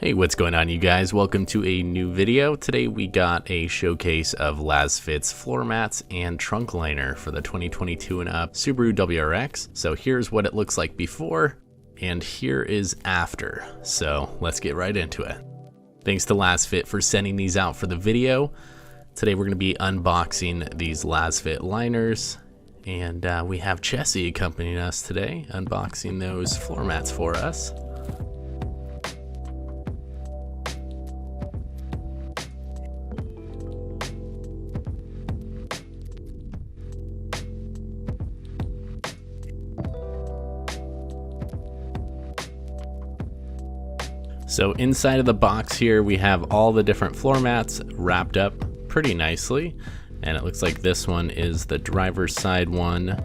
Hey, what's going on, you guys? Welcome to a new video. Today we got a showcase of LASFIT's floor mats and trunk liner for the 2022 and up Subaru WRX. So here's what it looks like before, and here is after. So let's get right into it. Thanks to LASFIT for sending these out for the video. Today we're going to be unboxing these LASFIT liners, and we have Chessie accompanying us today, unboxing those floor mats for us. So inside of the box here, we have all the different floor mats wrapped up pretty nicely. And it looks like this one is the driver's side one.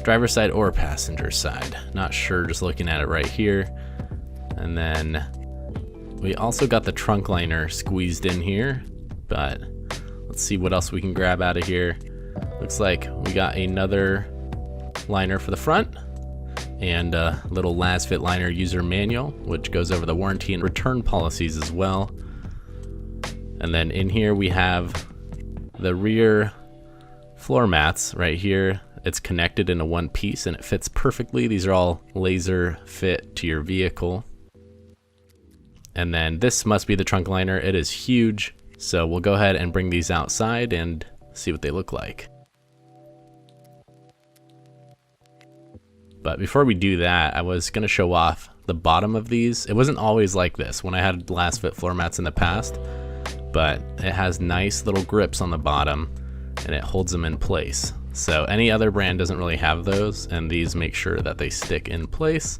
Driver's side or passenger side. Not sure, just looking at it right here. And then we also got the trunk liner squeezed in here. But let's see what else we can grab out of here. Looks like we got another liner for the front. And a little LASFIT liner user manual, which goes over the warranty and return policies as well. And then in here we have the rear floor mats right here. It's connected into one piece and it fits perfectly. These are all laser fit to your vehicle. And then this must be the trunk liner. It is huge. So we'll go ahead and bring these outside and see what they look like. But before we do that, I was going to show off the bottom of these. It wasn't always like this when I had LASFIT floor mats in the past, but it has nice little grips on the bottom and it holds them in place. So any other brand doesn't really have those, and these make sure that they stick in place.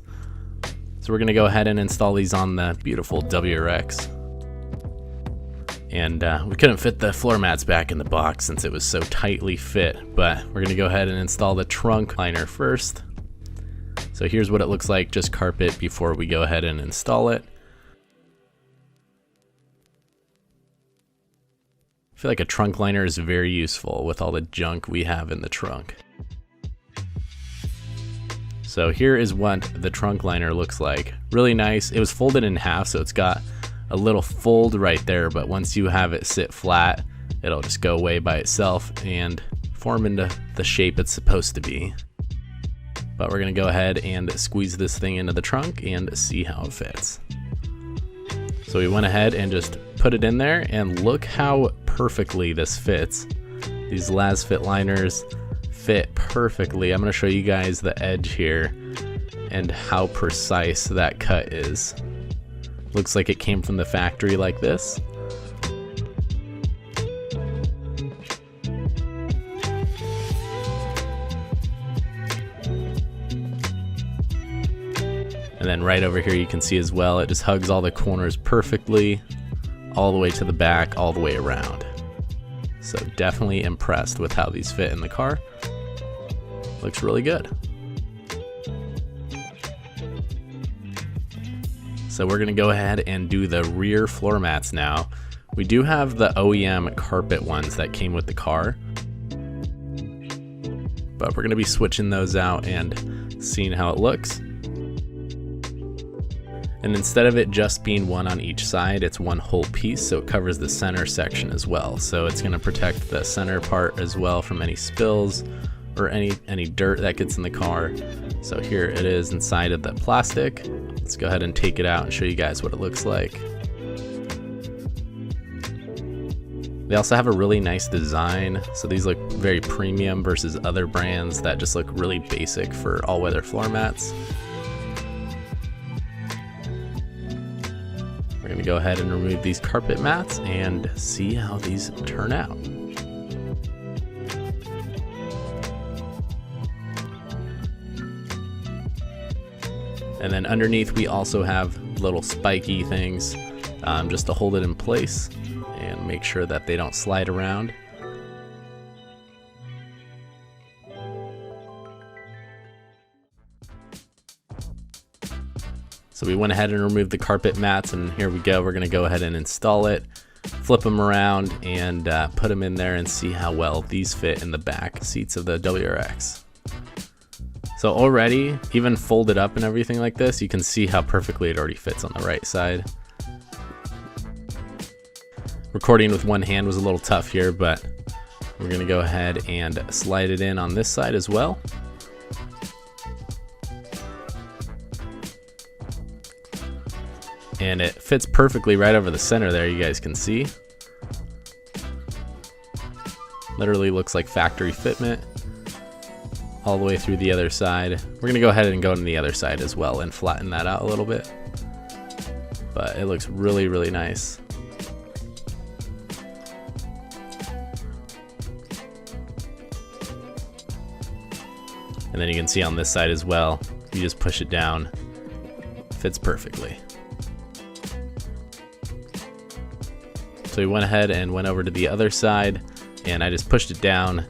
So we're going to go ahead and install these on the beautiful WRX. And we couldn't fit the floor mats back in the box since it was so tightly fit, but we're going to go ahead and install the trunk liner first. So here's what it looks like, just carpet, before we go ahead and install it. I feel like a trunk liner is very useful with all the junk we have in the trunk. So here is what the trunk liner looks like. Really nice. It was folded in half, so it's got a little fold right there, but once you have it sit flat, it'll just go away by itself and form into the shape it's supposed to be. But we're gonna go ahead and squeeze this thing into the trunk and see how it fits. So we went ahead and just put it in there, and look how perfectly this fits. These LASFIT liners fit perfectly. I'm gonna show you guys the edge here and how precise that cut is. Looks like it came from the factory like this. And then right over here you can see as well, it just hugs all the corners perfectly, all the way to the back, all the way around. So definitely impressed with how these fit in the car. Looks really good. So we're gonna go ahead and do the rear floor mats now. We do have the OEM carpet ones that came with the car, but we're gonna be switching those out and seeing how it looks. And instead of it just being one on each side, it's one whole piece, so it covers the center section as well. So it's going to protect the center part as well from any spills or any dirt that gets in the car. So here it is inside of the plastic. Let's go ahead and take it out and show you guys what it looks like. They also have a really nice design, so these look very premium versus other brands that just look really basic for all-weather floor mats. We're going to go ahead and remove these carpet mats and see how these turn out. And then underneath we also have little spiky things just to hold it in place and make sure that they don't slide around. So we went ahead and removed the carpet mats, and here we go. We're gonna go ahead and install it, flip them around, and put them in there and see how well these fit in the back seats of the WRX. So already, even folded up and everything like this, you can see how perfectly it already fits on the right side. Recording with one hand was a little tough here, but we're gonna go ahead and slide it in on this side as well. And it fits perfectly right over the center there, you guys can see. Literally looks like factory fitment all the way through the other side. We're gonna go ahead and go to the other side as well and flatten that out a little bit. But it looks really, really nice. And then you can see on this side as well, you just push it down, fits perfectly. So we went ahead and went over to the other side, and I just pushed it down.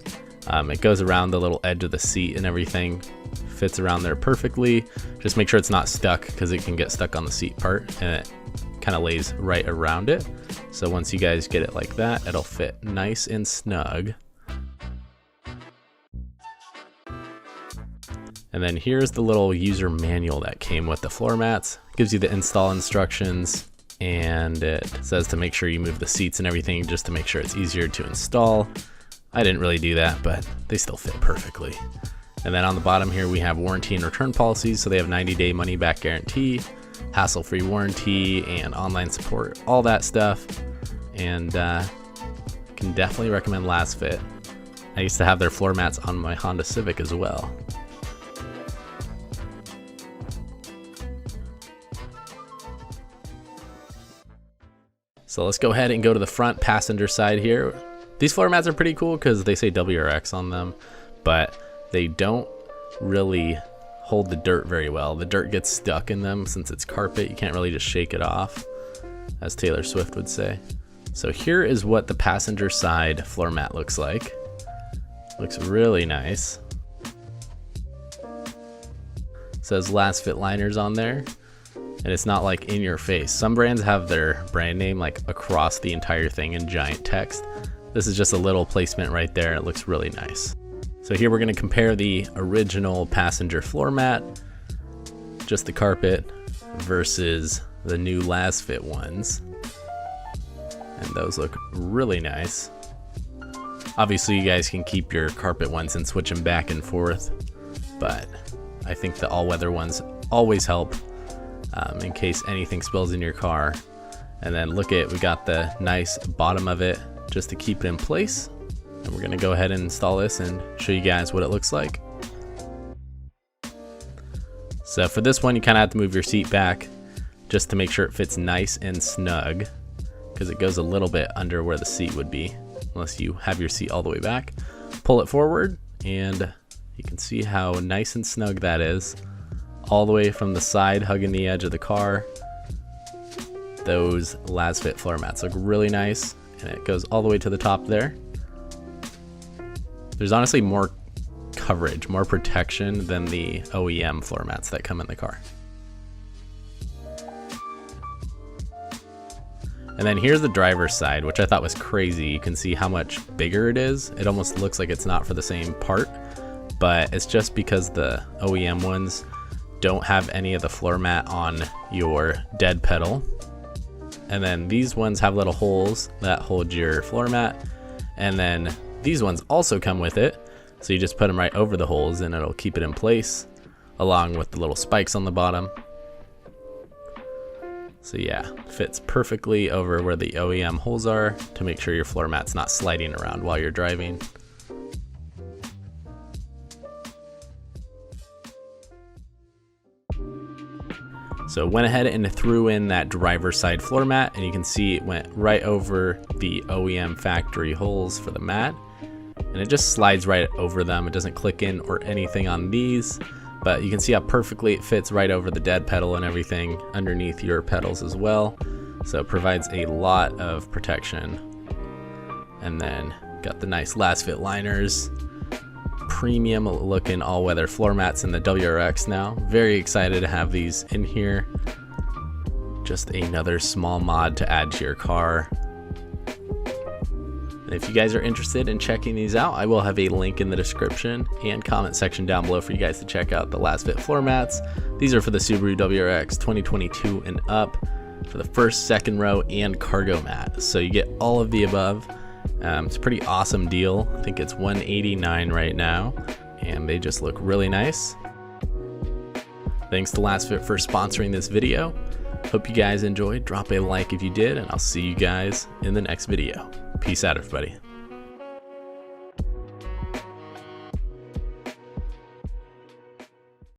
It goes around the little edge of the seat and everything, fits around there perfectly. Just make sure it's not stuck, because it can get stuck on the seat part, and it kind of lays right around it. So once you guys get it like that, it'll fit nice and snug. And then here's the little user manual that came with the floor mats. It gives you the install instructions, and it says to make sure you move the seats and everything just to make sure it's easier to install. I didn't really do that, but they still fit perfectly. And then on the bottom here we have warranty and return policies. So they have 90-day money back guarantee, hassle-free warranty, and online support, all that stuff. And can definitely recommend LASFIT. I used to have their floor mats on my Honda Civic as well. So let's go ahead and go to the front passenger side here. These floor mats are pretty cool because they say WRX on them, but they don't really hold the dirt very well. The dirt gets stuck in them since it's carpet. You can't really just shake it off, as Taylor Swift would say. So here is what the passenger side floor mat looks like. Looks really nice. It says LASFIT liners on there. And it's not like in your face. Some brands have their brand name like across the entire thing in giant text. This is just a little placement right there. It looks really nice. So here we're going to compare the original passenger floor mat, just the carpet, versus the new LASFIT ones. And those look really nice. Obviously you guys can keep your carpet ones and switch them back and forth, but I think the all-weather ones always help. In case anything spills in your car. And then look at, we got the nice bottom of it just to keep it in place. And we're gonna go ahead and install this and show you guys what it looks like. So for this one, you kind of have to move your seat back just to make sure it fits nice and snug, because it goes a little bit under where the seat would be unless you have your seat all the way back. Pull it forward and you can see how nice and snug that is. All the way from the side, hugging the edge of the car. Those LASFIT floor mats look really nice, and it goes all the way to the top there. There's honestly more coverage, more protection than the OEM floor mats that come in the car. And then here's the driver's side, which I thought was crazy. You can see how much bigger it is. It almost looks like it's not for the same part, but it's just because the OEM ones don't have any of the floor mat on your dead pedal. And then these ones have little holes that hold your floor mat. And then these ones also come with it. So you just put them right over the holes and it'll keep it in place, along with the little spikes on the bottom. So yeah, fits perfectly over where the OEM holes are to make sure your floor mat's not sliding around while you're driving. So went ahead and threw in that driver's side floor mat, and you can see it went right over the OEM factory holes for the mat, and it just slides right over them. It doesn't click in or anything on these, but you can see how perfectly it fits right over the dead pedal and everything underneath your pedals as well. So it provides a lot of protection. And then got the nice LASFIT liners, premium looking all-weather floor mats in the WRX now. Very excited to have these in here. Just another small mod to add to your car. And if you guys are interested in checking these out, I will have a link in the description and comment section down below for you guys to check out the LASFIT floor mats. These are for the Subaru WRX 2022 and up. for the first, second row, and cargo mat. So you get all of the above. It's a pretty awesome deal. I think it's $189 right now, and they just look really nice. Thanks to LASFIT for sponsoring this video. Hope you guys enjoyed. Drop a like if you did, and I'll see you guys in the next video. Peace out, everybody.